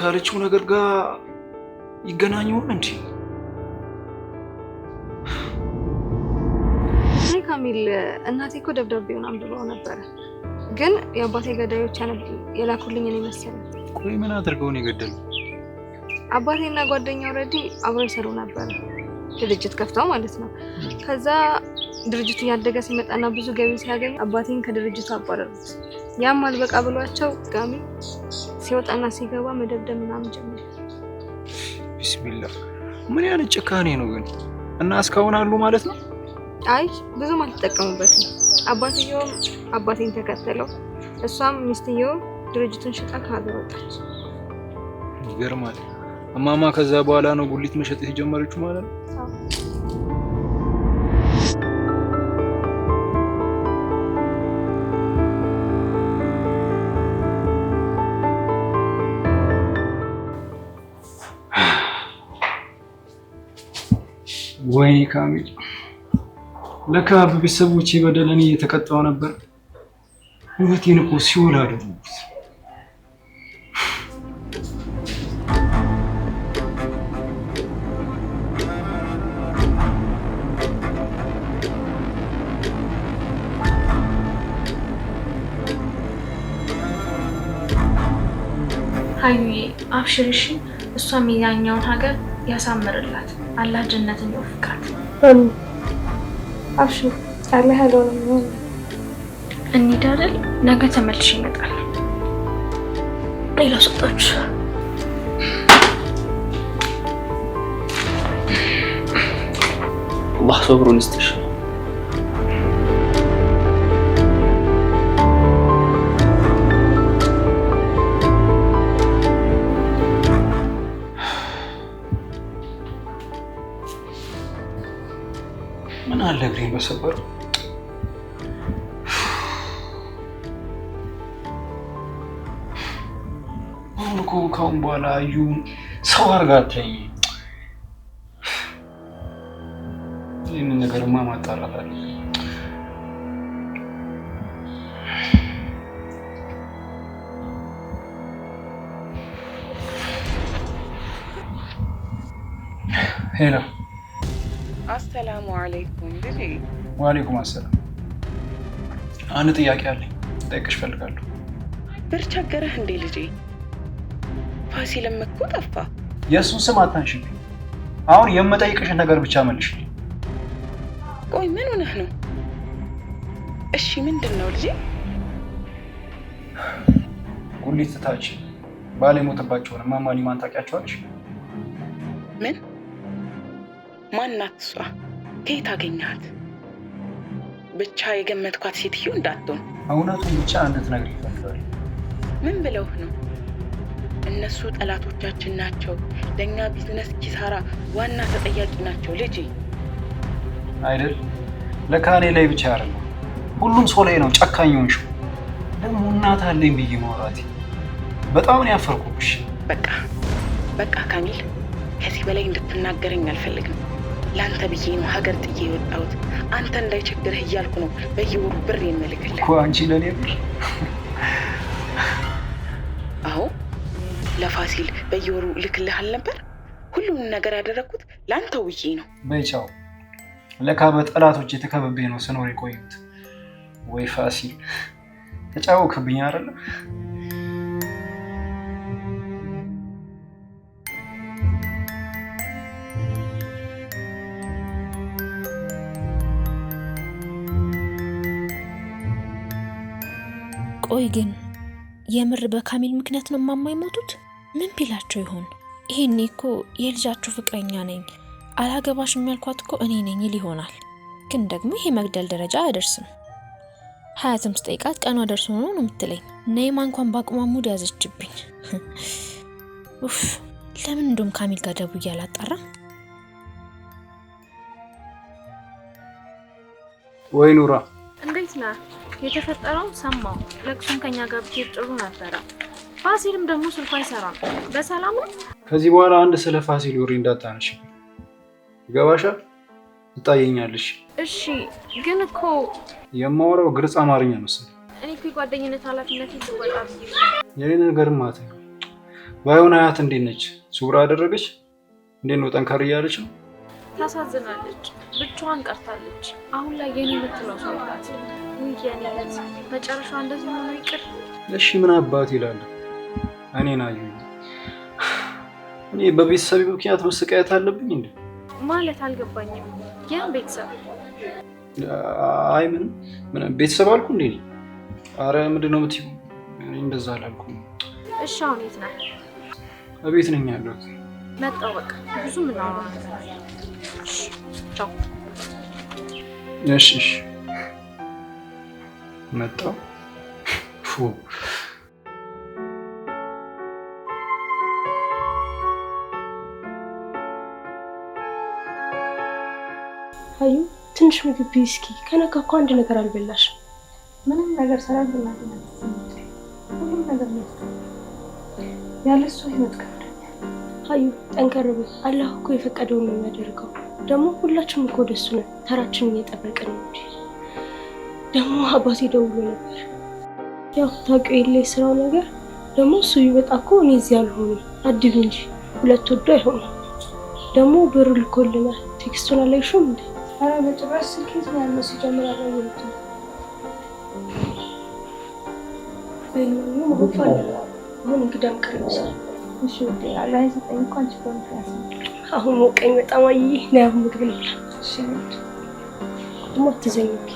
ካለችው ነገር ጋር ይገናኙን እንዴ? ካሚል እናቴ እኮ ደብዳቤውን አንብበው ነበር፣ ግን የአባቴ ገዳዮች የላኩልኝ እኔ መሰለኝ። ቆይ ምን አድርገው ነው የገደሉ? አባቴና ጓደኛው ረዲ አብረው ይሰሩ ነበር፣ ድርጅት ከፍተው ማለት ነው። ከዛ ድርጅቱ እያደገ ሲመጣና ብዙ ገቢ ሲያገኝ አባቴን ከድርጅቱ አባረሩት። ያም አልበቃ ብሏቸው ጋሚ ሲወጣና ሲገባ መደብደብ ምናምን ጀመረ። ቢስሚላህ ምን ያህል ጭካኔ ነው ግን! እና እስካሁን አሉ ማለት ነው? አይ ብዙም አልተጠቀሙበትም። አባትየውም አባቴን ተከተለው፣ እሷም ሚስትየው ድርጅቱን ሽጣ ከሀገር ወጣች። ይገርማል። እማማ ከዛ በኋላ ነው ጉሊት መሸጥ የጀመረችው ማለት ነው? ወይኔ ካሚል፣ ለካ በቤተሰቦቼ በደል እኔ እየተቀጣሁ ነበር። ህይወቴን እኮ ሲኦል አደረጉት። ሀዩዬ አብሽርሽ፣ እሷም ያኛውን ሀገር ያሳምርላት፣ አላህ ጀነትን ይወፍቃት። አብሽር አላህ ያለውን ነው። እንሂድ አይደል? ነገ ተመልሼ ይመጣል። ሌላ ሰጣች አላህ ሶብሩን ይስጥሽ። ምን አለ እግሬን በሰበረው። አሁን እኮ ካሁን በኋላ አዩን ሰው አርጋተኝ። ይህንን ነገርማ ማጣራት አለ። ሄሎ። አሰላሙ አለይኩም ልጄ። ወአለይኩም አሰላም። አንድ ጥያቄ አለኝ ልጠይቅሽ እፈልጋለሁ። ብር ቸገረህ እንዴ ልጄ? ፋሲልም እኮ ጠፋ። የእሱን ስም አታንሽብኝ። አሁን የምጠይቅሽን ነገር ብቻ መልሽልኝ። ቆይ ምን ሆነህ ነው? እሺ ምንድን ነው ልጄ? ጉሊት ታች ባል የሞተባቸውን እማማ ሊማን ታውቂያቸዋለሽ? ምን? ማናት እሷ? ከየት አገኘሃት? ብቻ የገመትኳት ሴትዮ እንዳትሆን። እውነቱን ብቻ እንድትነግሪኝ እፈልጋለሁ። ምን ብለውህ ነው? እነሱ ጠላቶቻችን ናቸው፣ ለእኛ ቢዝነስ ኪሳራ ዋና ተጠያቂ ናቸው ልጄ። አይደል? ለካ እኔ ላይ ብቻ አይደለም ሁሉም ሰው ላይ ነው ጨካኝ ሆንሽው። ደግሞ እናት አለኝ ብዬ ማውራቴ በጣም ነው ያፈርኩብሽ። በቃ ካሚል፣ ከዚህ በላይ እንድትናገረኝ አልፈልግም። ለአንተ ብዬ ነው ሀገር ጥዬ የወጣሁት። አንተ እንዳይቸግርህ እያልኩ ነው በየወሩ ብር የምልክልህ እኮ። አንቺ ለኔ ብር? አዎ ለፋሲል በየወሩ ልክልህ አልነበር? ሁሉንም ነገር ያደረኩት ለአንተው ብዬ ነው። በይቻው። ለካ በጠላቶች የተከበቤ ነው ስኖር የቆዩት። ወይ ፋሲል ተጫወክብኝ አይደለ? ቆይ ግን የምር በካሚል ምክንያት ነው እማማ የሞቱት? ምን ቢላቸው ይሆን? ይሄኔ እኮ የልጃችሁ ፍቅረኛ ነኝ አላገባሽም ያልኳት እኮ እኔ ነኝ ይል ይሆናል። ግን ደግሞ ይሄ መግደል ደረጃ አያደርስም። ሀያትም ስጠይቃት ቀኗ ደርሶ ነው የምትለኝ። ነይማ እንኳን በአቅሟ ሙድ ያዘችብኝ። ኡፍ ለምን እንደውም ካሚል ጋር ደውዬ አላጣራም? ወይ ኑራ፣ እንዴት ነህ? የተፈጠረው ሰማው። ለቅሶን ከኛ ጋር ብትሄድ ጥሩ ነበረ። ፋሲልም ደግሞ ስልኩ አይሰራም። በሰላም ነው? ከዚህ በኋላ አንድ ስለ ፋሲል ወሬ እንዳታነሽ ይገባሻል? ትታየኛለሽ። እሺ ግን እኮ የማወራው ግልጽ አማርኛ መሰለኝ። እኔ እኮ የጓደኝነት ኃላፊነት ይወጣ ብዬ የኔ ነገር ማለት ነው። ባይሆን አያት እንዴት ነች? ሱራ አደረገች? እንዴት ነው? ጠንከር እያለች ነው? ታሳዝናለች። ብቻዋን ቀርታለች። አሁን ላይ የኔ የምትለው ሰው የላት። የኔ እህት መጨረሻ እንደዚህ ሆኖ ይቅር። እሺ ምን አባት ይላል? እኔን አዩኝ። እኔ በቤተሰብ ምክንያት መሰቃየት አለብኝ እንዴ? ማለት አልገባኝም። ያን ቤተሰብ? አይ ምንም ቤተሰብ አልኩ እንዴ? አረ ምንድነው የምትይው? እንደዛ አላልኩም። እሺ አሁን የት ነህ? እቤት ነኝ ያለሁት። መጣሁ። በቃ ብዙ ምናወራው ነገር አለ። ቻው። እሺ መጣሁ። አዩ ትንሽ ምግብ እስኪ። ከነካ እኮ አንድ ነገር አልበላሽም። ምንም ነገር ሰላም ብላኝ ነው። ሁሉም ነገር ነው ያለሱ ህይወት ከብዶኛል። አዩ ጠንከር በይ። አላህ እኮ የፈቀደውን ነው የሚያደርገው። ደግሞ ሁላችንም እኮ ደሱ ነን። ተራችንን እየጠበቅን ነው እንጂ። ደግሞ አባቴ ደውሎ ነበር። ያው ታውቂው የለ የስራው ነገር። ደግሞ እሱ ይወጣ እኮ እኔ እዚህ አልሆንም። አድብ እንጂ ሁለት ወዶ አይሆንም። ደግሞ ብር ልኮልናል። ቴክስቱን አላየሽውም እንዴ? አረ በጭራሽ ስልኬት ነው ያለው። ሲጀምር አላየሁት። በእናትህ ወፋለ ምን ግዳም ቀርብሻል? እሺ ወዴ አላህ ይሰጠኝ እኮ አንቺ ኮንፍራንስ አሁን ሞቀኝ በጣም። አይ ነው አሁን ምግብ ልብላ። እሺ ደግሞ አትዘኝኪ።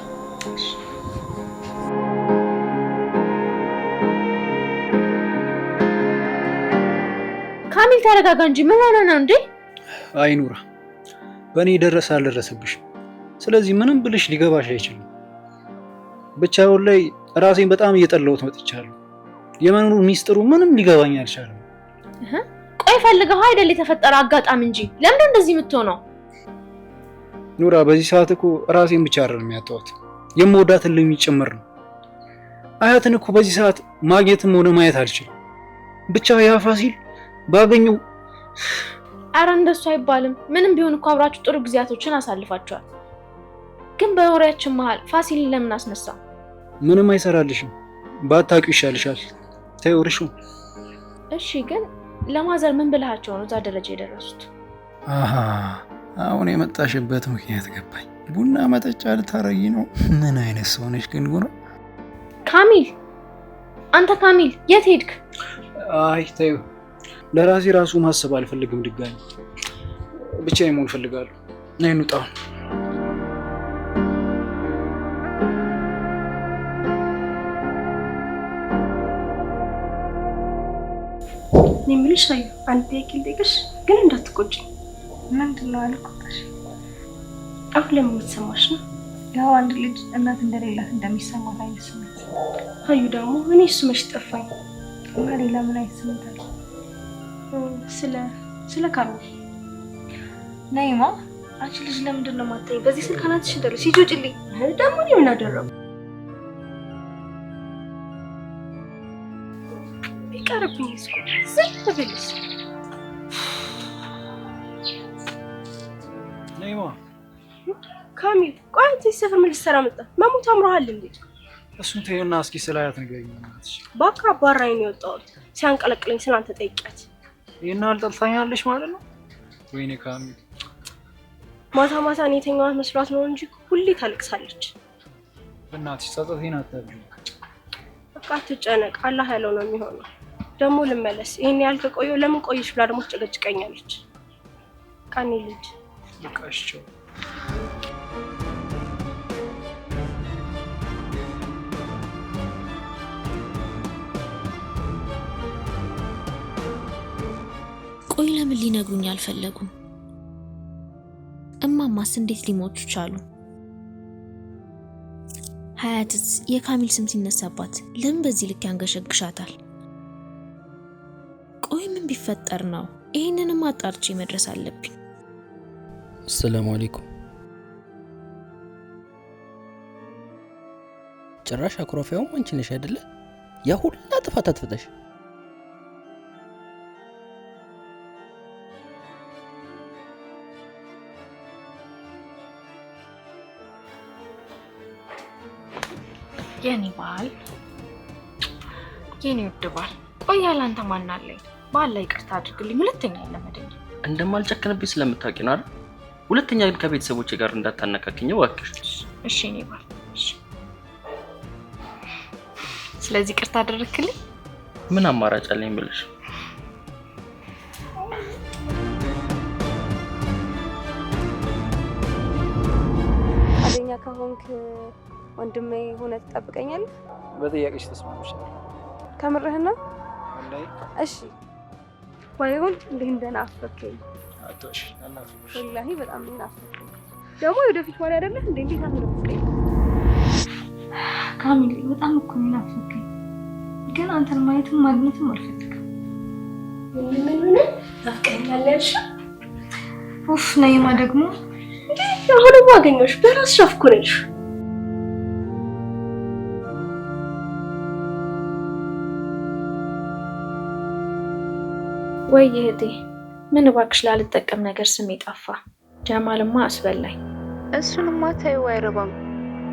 ካሚል ተረጋጋ እንጂ ምን ሆነ ነው እንዴ? አይ ኑራ፣ በእኔ ደረሰ አልደረሰብሽም። ስለዚህ ምንም ብልሽ ሊገባሽ አይችልም። ብቻውን ላይ ራሴን በጣም እየጠላሁት መጥቻለሁ። የመኖሩ ሚስጥሩ ምንም ሊገባኝ አልቻለም። ቆይ ፈልገው አይደል የተፈጠረ አጋጣሚ እንጂ ለምን እንደዚህ የምትሆነው? ኑራ፣ በዚህ ሰዓት እኮ ራሴን ብቻ አይደለም የሚያጣሁት የምወዳትን ልጅ ጭምር ነው። አያትን እኮ በዚህ ሰዓት ማግኘትም ሆነ ማየት አልችልም። ብቻ ያ ፋሲል ባገኘው። አረ እንደሱ አይባልም። ምንም ቢሆን እኮ አብራችሁ ጥሩ ጊዜያቶችን አሳልፋችኋል። ግን በወሬያችን መሃል ፋሲልን ለምን አስነሳ? ምንም አይሰራልሽም። ባታውቂው ይሻልሻል። ተይው እርሹ። እሺ ግን ለማዘር ምን ብለሃቸው ነው እዛ ደረጃ የደረሱት? አሁን የመጣሽበት ምክንያት ገባኝ። ቡና መጠጫ ልታረጊ ነው? ምን አይነት ሰው ነሽ ግን ጉራ? ካሚል፣ አንተ ካሚል የት ሄድክ? አይ ተይው፣ ለራሴ ራሱ ማሰብ አልፈልግም ድጋሚ። ብቻዬን መሆን እፈልጋለሁ። ነይ እንውጣ። እኔ የምልሽ አዩ አንድ ጥያቄ ልጠይቅሽ፣ ግን እንዳትቆጪ። ምንድን ነው አልኩሽ? አሁን ለምን የምትሰማሽ ነው? ያው አንድ ልጅ እናት እንደሌላት እንደሚሰማት አይነት ስሜት። አዩ ደግሞ እኔ እሱ መች ጠፋኝ። እና ሌላ ምን አይነት ስሜት አለ? ስለ ካሚል ነይማ። አንቺ ልጅ ለምንድን ነው የማታይኝ? በዚህ ስልክ አናትሽ እንደለ ሲጆጭልኝ ደግሞ እኔ ምን አደረጉ? ይቀርብኝ እስኮ ዝም ብለሽ ነይማ። ካሚል ቆይ አንተ ሰፈር ምን ልትሰራ መጣ? መሞት አምሮሃል እንዴ? እሱን ተይውና እስኪ ስላያት ንገሪኝ። ባካ አባራኝ ነው የወጣሁት። ሲያንቀለቅለኝ ስላንተ ጠይቂያት። ይሄን አልጠልታኛለሽ ማለት ነው? ወይኔ ካሚል፣ ማታ ማታ እኔ የተኛኋት መስሏት ነው እንጂ ሁሌ ታለቅሳለች። በእናትሽ ጸጸቴን አታብዢ። በቃ አትጨነቅ፣ አላህ ያለው ነው የሚሆነው። ደግሞ ልመለስ። ይሄን ያህል ከቆየሁ ለምን ቆየሽ ብላ ደግሞ ትጨቀጭቀኛለች። ቃኔ ልጅ በቃሽው። ቆይ ለምን ሊነግሩኝ አልፈለጉም? እማማስ እንዴት ሊሞቱ ቻሉ? ሀያትስ የካሚል ስም ሲነሳባት ለምን በዚህ ልክ ያንገሸግሻታል? ቆይ ምን ቢፈጠር ነው? ይሄንንም አጣርቼ መድረስ አለብኝ። አሰላሙ አለይኩም። ጭራሽ አኩራፊያውም አንቺ ነሽ አይደለ? ያ ሁላ ጥፋት አትፈጠሽ። የኔ ባል፣ የኔ ውድ ባል፣ ቆይ ያላንተ ማን አለኝ? ባላ ይቅርታ አድርግልኝ። ሁለተኛ አይለመደኝ። እንደማልጨክንብኝ ስለምታውቂ ነው አይደል? ሁለተኛ ግን ከቤተሰቦቼ ጋር እንዳታነካክኝ እባክሽ። እሺ እኔ ባል እሺ። ስለዚህ ይቅርታ አደረክልኝ? ምን አማራጭ አለኝ ብለሽ? ፈቃደኛ ከሆንክ ወንድሜ ሆነ ትጠብቀኛለህ? በጥያቄሽ ተስማምቻለሁ። ከምርህና? ወላሂ እሺ ባይሆን እንዴ እንደናፈከኝ አጥቶሽ አናፍሽ። ወላሂ በጣም እንደናፈከኝ ደግሞ ወደፊት ወሬ አይደለም እንዴ? እንዴት አትነፍቀኝ? ካሚል በጣም እኮ ናፈከኝ፣ ግን አንተን ማየትም ማግኘትም አልፈልግም። ምን ናፍቀኛለሽ? ኡፍ ነይማ ደግሞ እንዴ አሁን ማገኘሽ በራስሽ አፍኩረሽ። ወይ እህቴ ምን እባክሽ ላልጠቀም ነገር ስሜ ጠፋ። ጀማልማ አስበላኝ። እሱንማ ተይው አይረባም።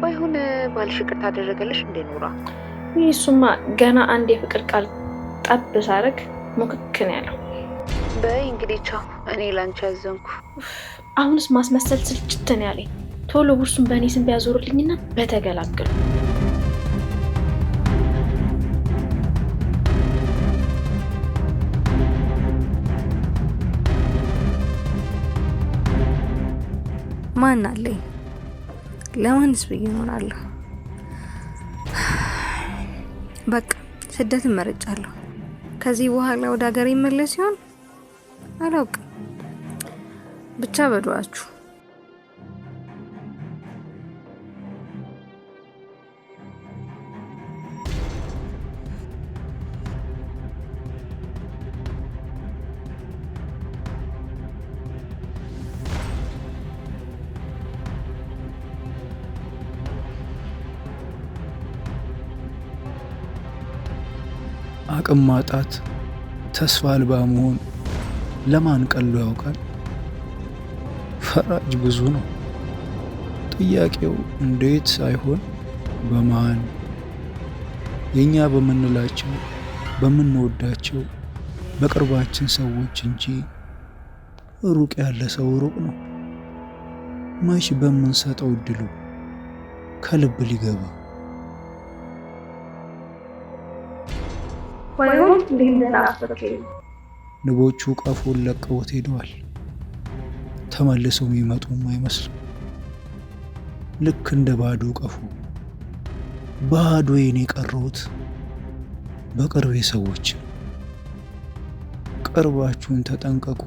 ባይሆን ባልሽ ይቅርታ አደረገልሽ እንዴ ኑራ? እሱማ ገና አንድ የፍቅር ቃል ጠብ ሳረግ ሙክክን ያለው። በይ እንግዲህ ቻው፣ እኔ ላንቺ አዘንኩ። አሁንስ ማስመሰል ስልችትን ያለኝ። ቶሎ ውርሱን በእኔ ስም ቢያዞርልኝና በተገላገሉ። ማን አለኝ? ለማንስ ብዬ እሆናለሁ? በቃ ስደትን መርጫለሁ። ከዚህ በኋላ ወደ ሀገር ይመለስ ይሆን አላውቅም። ብቻ በዱአችሁ አቅም ማጣት፣ ተስፋ አልባ መሆን ለማን ቀሎ ያውቃል? ፈራጅ ብዙ ነው። ጥያቄው እንዴት ሳይሆን በማን፣ የኛ በምንላቸው በምንወዳቸው በቅርባችን ሰዎች እንጂ ሩቅ ያለ ሰው ሩቅ ነው። መች በምንሰጠው እድሉ ከልብ ሊገባ ባይሆን እንዴ እንደናፈከኝ። ንቦቹ ቀፎን ለቀውት ሄደዋል። ተመልሰው የሚመጡም አይመስልም። ልክ እንደ ባዶ ቀፎ ባዶዬን የቀረሁት በቅርቤ ሰዎች። ቅርባችሁን ተጠንቀቁ።